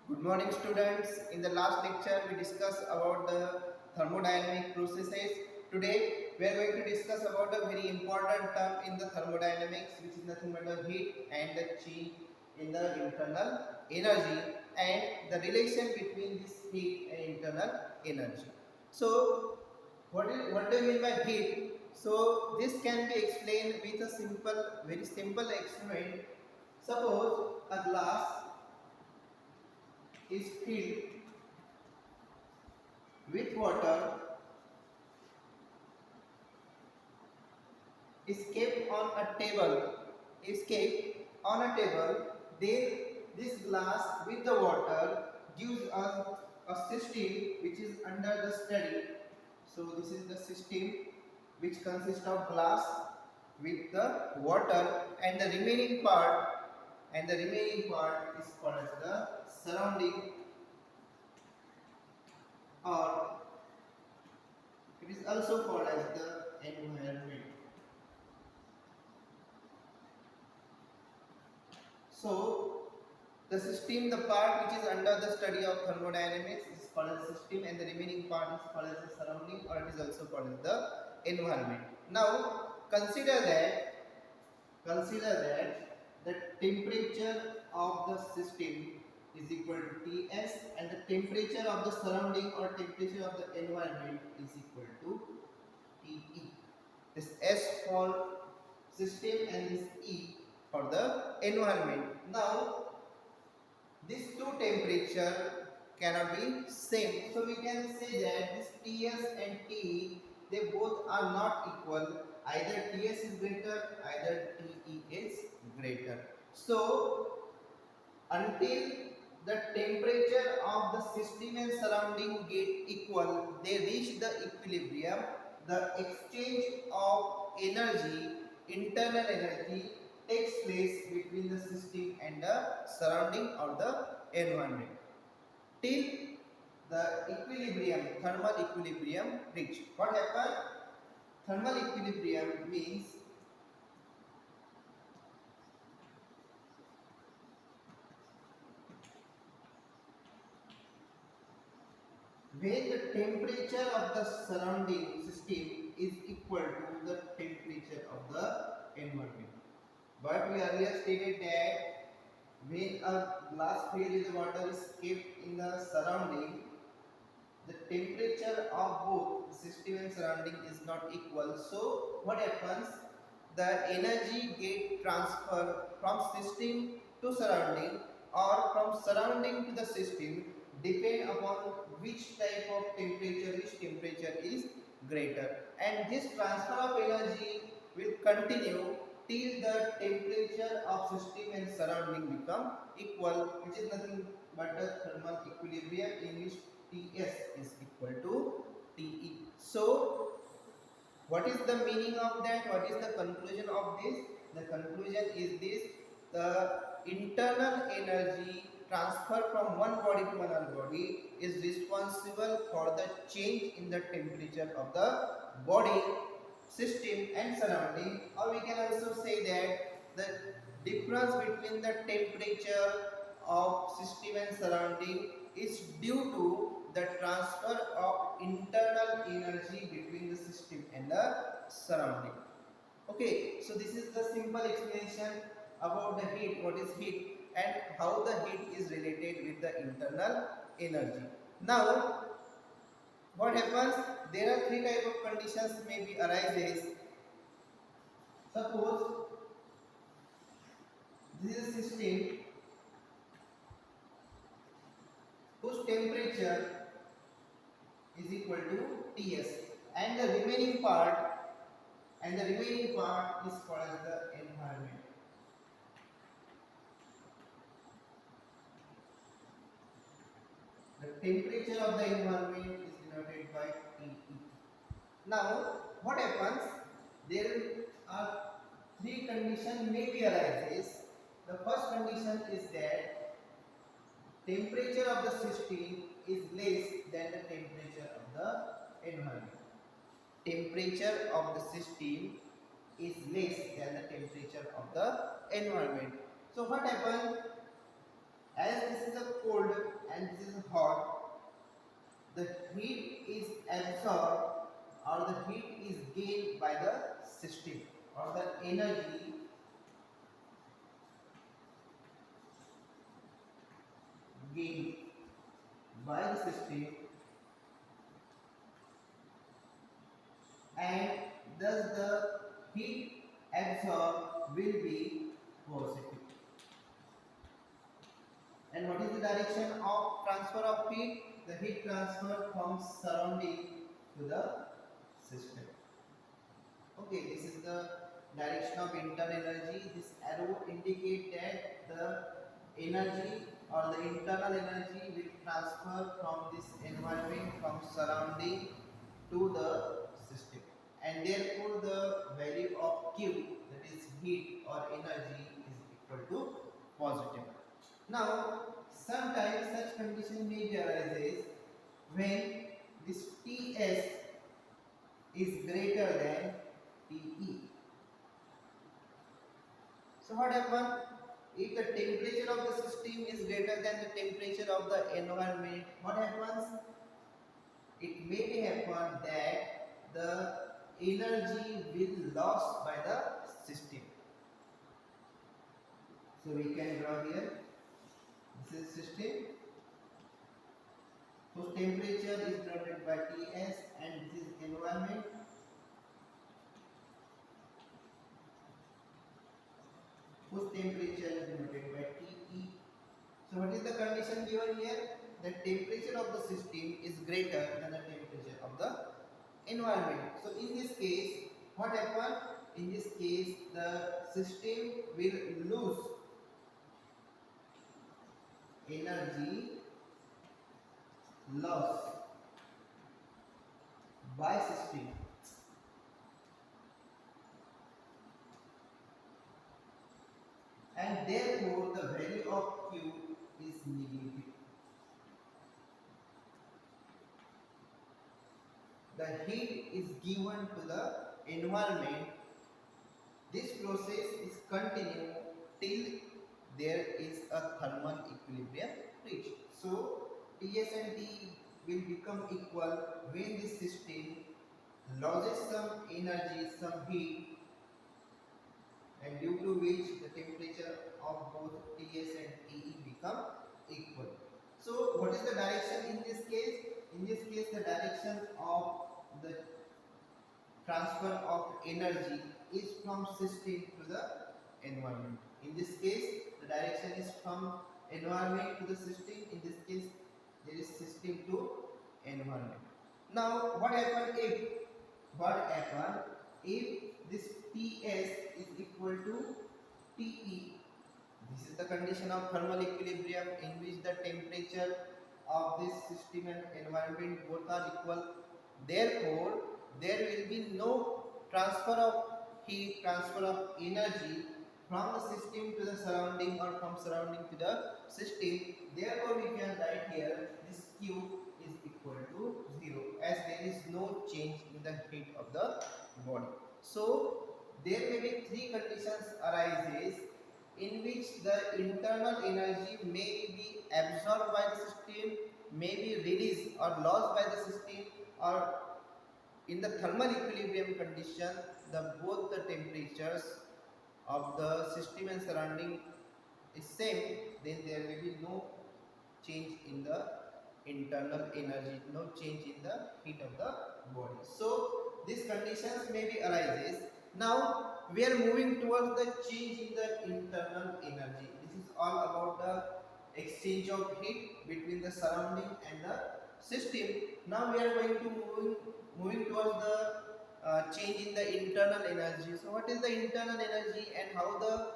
Good morning students. In the last lecture we discussed about the thermodynamic processes. Today we are going to discuss about a very important term in the thermodynamics, which is nothing but the heat and the change in the internal energy and the relation between this heat and internal energy. So what do you mean by heat? So this can be explained with a very simple experiment. Suppose a glass is filled with water, is kept on a table, is kept on a table, then this glass with the water gives us a system which is under the study. So this is the system which consists of glass with the water, and the remaining part is called as the surrounding, or it is also called as the environment. So the system, the part which is under the study of thermodynamics, is called as system, and the remaining part is called as the surrounding, or it is also called as the environment. Now consider that the temperature of the system is equal to Ts, and the temperature of the surrounding or temperature of the environment is equal to Te. This S for system and this E for the environment. Now these two temperature cannot be same, so we can say that this Ts and Te, they both are not equal. Either Ts is greater, either Te is greater. So until the temperature of the system and surrounding get equal, they reach the equilibrium, the exchange of energy, internal energy, takes place between the system and the surrounding or the environment till the equilibrium, thermal equilibrium reach. What happens? Thermal equilibrium means when the temperature of the surrounding system is equal to the temperature of the environment. But we earlier stated that when a glass filled with water is kept in the surrounding, the temperature of both system and surrounding is not equal. So what happens? The energy get transferred from system to surrounding, or from surrounding to the system, depend upon which type of temperature, which temperature is greater, and this transfer of energy will continue till the temperature of system and surrounding become equal, which is nothing but the thermal equilibrium, in which Ts is equal to Te. So what is the meaning of that? What is the conclusion of this? The conclusion is this: the internal energy transfer from one body to another body is responsible for the change in the temperature of the body, system and surrounding. Or we can also say that the difference between the temperature of system and surrounding is due to the transfer of internal energy between the system and the surrounding. Okay, so this is the simple explanation about the heat, what is heat, and how the heat is related with the internal energy. Now what happens? There are three type of conditions may be arises. Suppose this is a system whose temperature is equal to Ts, and the remaining part is called as the environment. The temperature of the environment is denoted by Te. Now what happens? There are three conditions may be arises. The first condition is that temperature of the system is less than the temperature of the environment. Temperature of the system is less than the temperature of the environment. So what happens? As this is a cold and this is hot, the heat is absorbed or the heat is gained by the system, or the energy gained by the system, and thus the heat absorbed will be positive. And what is the direction of transfer of heat? The heat transfer from surrounding to the system. Okay, this is the direction of internal energy. This arrow indicates that the energy or the internal energy will transfer from this environment, from surrounding to the system, and therefore the value of Q, that is heat or energy, is equal to positive. Now, sometimes such condition may be arises when this Ts is greater than Te. So what happens if the temperature of the system is greater than the temperature of the environment? What happens? It may happen that the energy will lost by the system. So we can draw here. This is system. So temperature is denoted by Ts and this is environment. Whose temperature is denoted by Te. So what is the condition given here? The temperature of the system is greater than the temperature of the environment. So in this case, what happens? In this case, the system will lose energy loss by system, and therefore the value of Q is negative. The heat is given to the environment. This process is continued till there is a thermal equilibrium reached. So Ts and T will become equal when this system loses some energy, some heat, and due to which the temperature of both Ts and Te become equal. So what is the direction in this case? In this case, the direction of the transfer of energy is from system to the environment. In this case, the direction is from environment to the system. In this case, there is system to environment. Now, what happen if this Ts is equal to Te? This is the condition of thermal equilibrium in which the temperature of this system and environment both are equal. Therefore, there will be no transfer of heat, transfer of energy from the system to the surrounding or from surrounding to the system. Therefore, we can write here this Q is equal to 0, as there is no change in the heat of the body. So, there may be three conditions arises in which the internal energy may be absorbed by the system, may be released or lost by the system, or in the thermal equilibrium condition, both the temperatures of the system and surrounding is same, then there will be no change in the internal energy, no change in the heat of the body. So these conditions may be arises. Now we are moving towards the change in the internal energy. This is all about the exchange of heat between the surrounding and the system. Now we are going to moving towards the change in the internal energy. So what is the internal energy and how the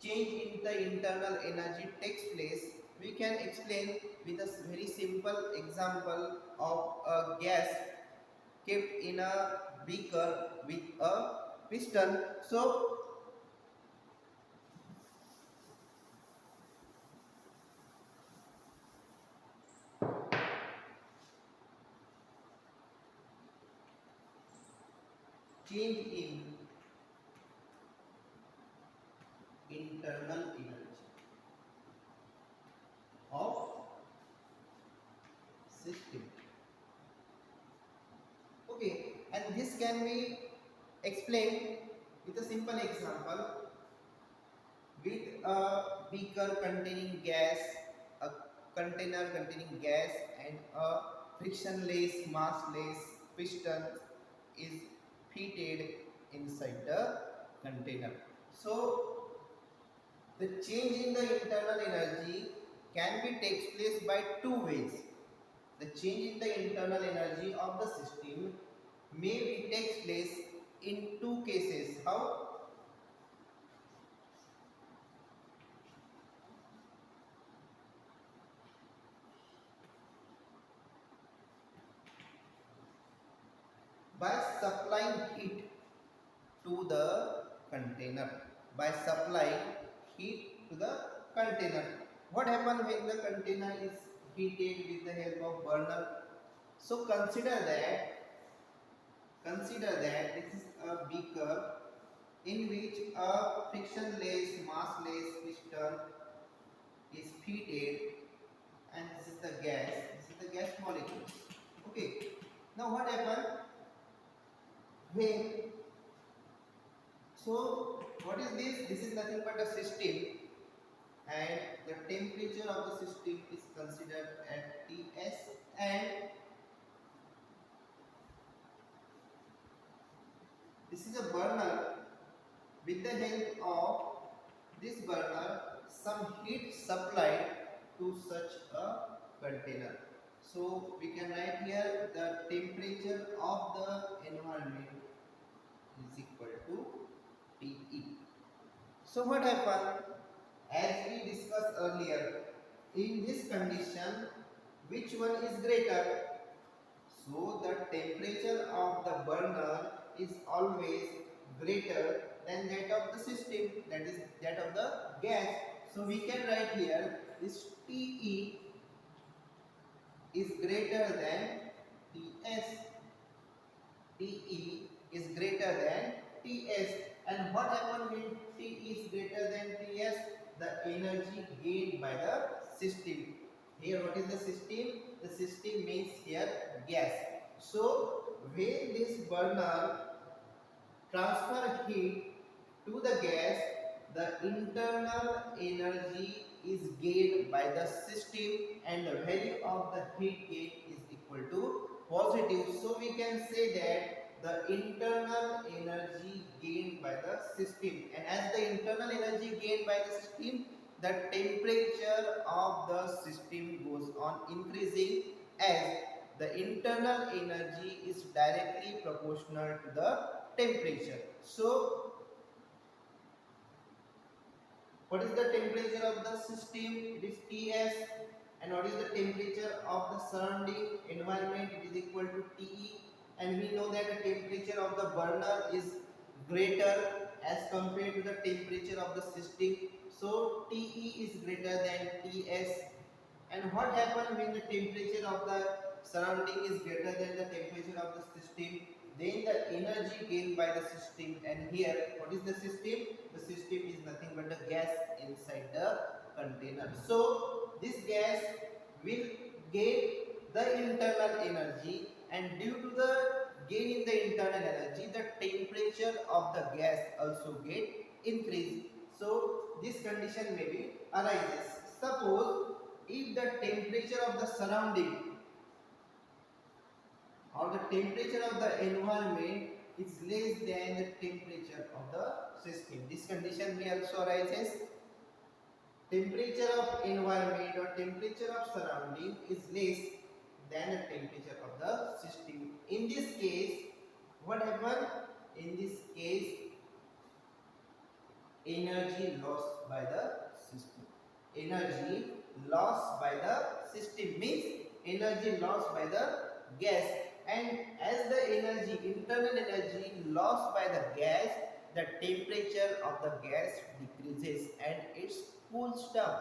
change in the internal energy takes place? We can explain with a very simple example of a gas kept in a beaker with a piston. So change in internal energy of can be explained with a simple example. With a beaker containing gas, a container containing gas, and a frictionless, massless piston is fitted inside the container. So, the change in the internal energy can be takes place by two ways. The change in the internal energy of the system may be takes place in two cases. How? By supplying heat to the container. By supplying heat to the container. What happens when the container is heated with the help of burner? So consider that this is a beaker in which a frictionless massless piston is fitted, and this is the gas molecules. Okay, now what happens when, so what is this? This is nothing but a system, and the temperature of the system is considered at Ts, and this is a burner. With the help of this burner, some heat supplied to such a container. So we can write here the temperature of the environment is equal to Te. So what happened? As we discussed earlier, in this condition, which one is greater? So the temperature of the burner is always greater than that of the system, that is that of the gas. So we can write here this Te is greater than Ts. Te is greater than Ts. And what happens when T is greater than Ts? The energy gained by the system. Here what is the system? The system means here gas. So when this burner transfer heat to the gas, the internal energy is gained by the system, and the value of the heat gain is equal to positive. So we can say that the internal energy gained by the system, and as the internal energy gained by the system, the temperature of the system goes on increasing, as the internal energy is directly proportional to the temperature. So what is the temperature of the system? It is Ts. And what is the temperature of the surrounding environment? It is equal to Te. And we know that the temperature of the burner is greater as compared to the temperature of the system. So Te is greater than Ts. And what happens when the temperature of the surrounding is greater than the temperature of the system? Then the energy gained by the system, and here what is the system? The system is nothing but the gas inside the container. So this gas will gain the internal energy, and due to the gain in the internal energy, the temperature of the gas also get increased. So this condition may be arises. Suppose if the temperature of the surrounding or the temperature of the environment is less than the temperature of the system. This condition may also arises. Temperature of environment or temperature of surrounding is less than the temperature of the system. In this case, what happens? In this case, energy lost by the system. Energy lost by the system means energy lost by the gas, and as the energy, internal energy lost by the gas, the temperature of the gas decreases and it cools down.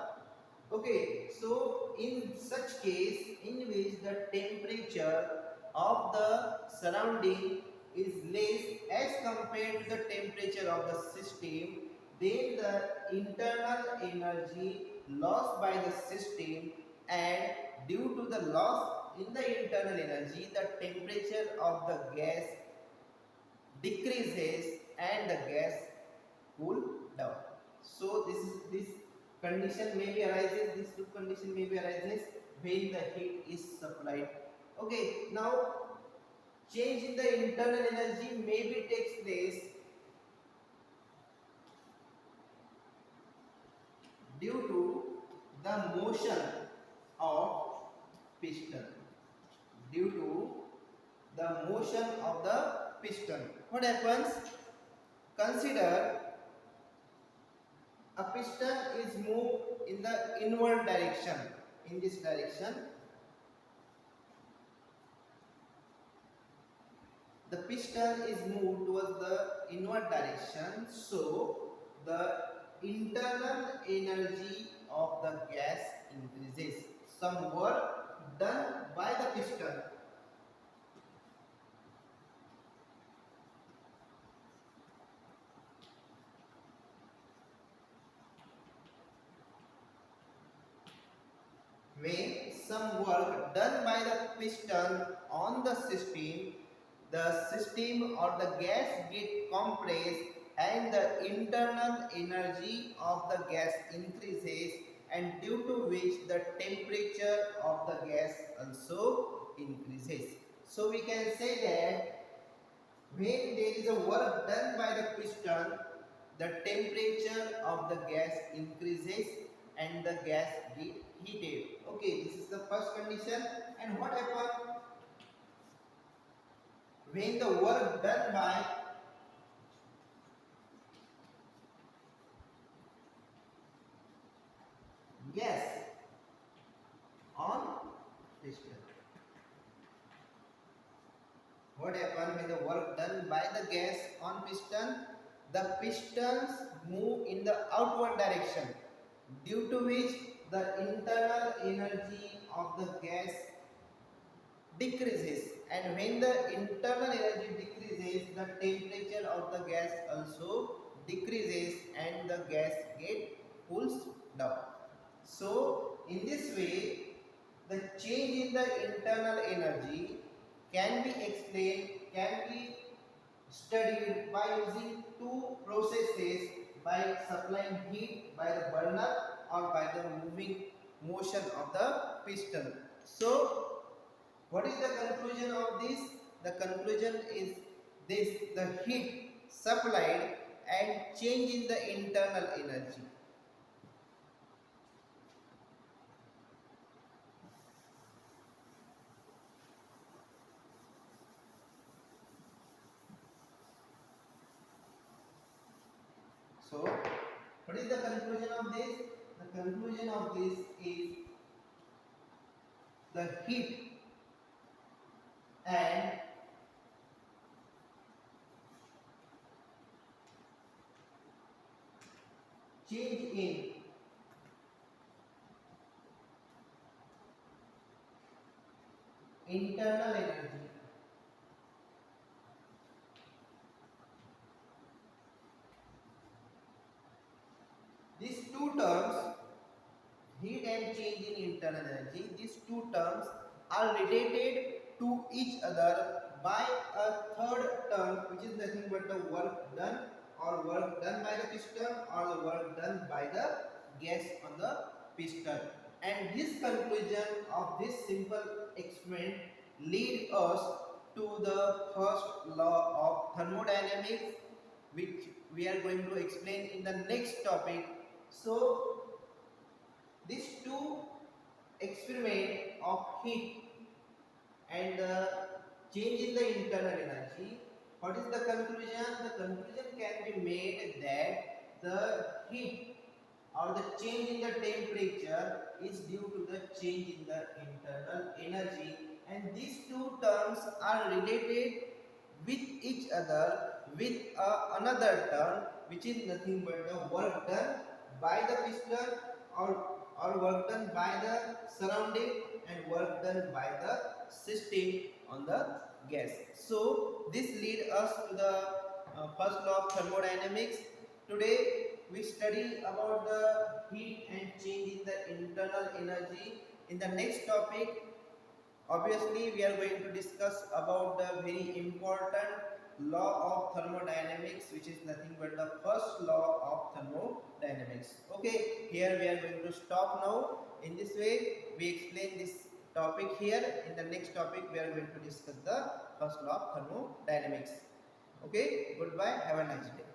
Okay, so in such case in which the temperature of the surrounding is less as compared to the temperature of the system, then the internal energy lost by the system, and due to the loss in the internal energy, the temperature of the gas decreases and the gas cool down. So this condition may be arises, this two condition may be arises when the heat is supplied. Okay, now change in the internal energy maybe takes place due to the motion of piston. Due to the motion of the piston. What happens? Consider a piston is moved in the inward direction. In this direction, the piston is moved towards the inward direction, so the internal energy of the gas increases. Some work done by the piston when some work done by the piston on the system or the gas get compressed and the internal energy of the gas increases, and due to which the temperature of the gas also increases. So we can say that when there is a work done by the piston, the temperature of the gas increases and the gas get heated. Okay, this is the first condition. And what happens when the work done by gas on piston? What happens when the work done by the gas on piston? The pistons move in the outward direction, due to which the internal energy of the gas decreases, and when the internal energy decreases, the temperature of the gas also decreases and the gas get cools down. So in this way, the change in the internal energy can be explained, can be studied by using two processes: by supplying heat by the burner or by the moving motion of the piston. So what is the conclusion of this? The conclusion is this: the heat supplied and change in the internal energy. So, what is the conclusion of this? The conclusion of this is the heat and change in internal energy these two terms, heat and change in internal energy, these two terms are related to each other by a third term, which is nothing but the work done or work done by the piston or the work done by the gas on the piston. And this conclusion of this simple experiment lead us to the first law of thermodynamics, which we are going to explain in the next topic. So these two experiment of heat and the change in the internal energy, what is the conclusion? The conclusion can be made that the heat or the change in the temperature is due to the change in the internal energy, and these two terms are related with each other with another term, which is nothing but the work done by the piston or work done by the surrounding and work done by the system on the gas. So this lead us to the first law of thermodynamics. Today we study about the heat and change in the internal energy. In the next topic, obviously we are going to discuss about the very important law of thermodynamics, which is nothing but the first law of thermodynamics. Okay, here we are going to stop now. In this way we explain this topic here. In the next topic we are going to discuss the first law of thermodynamics. Okay, goodbye, have a nice day.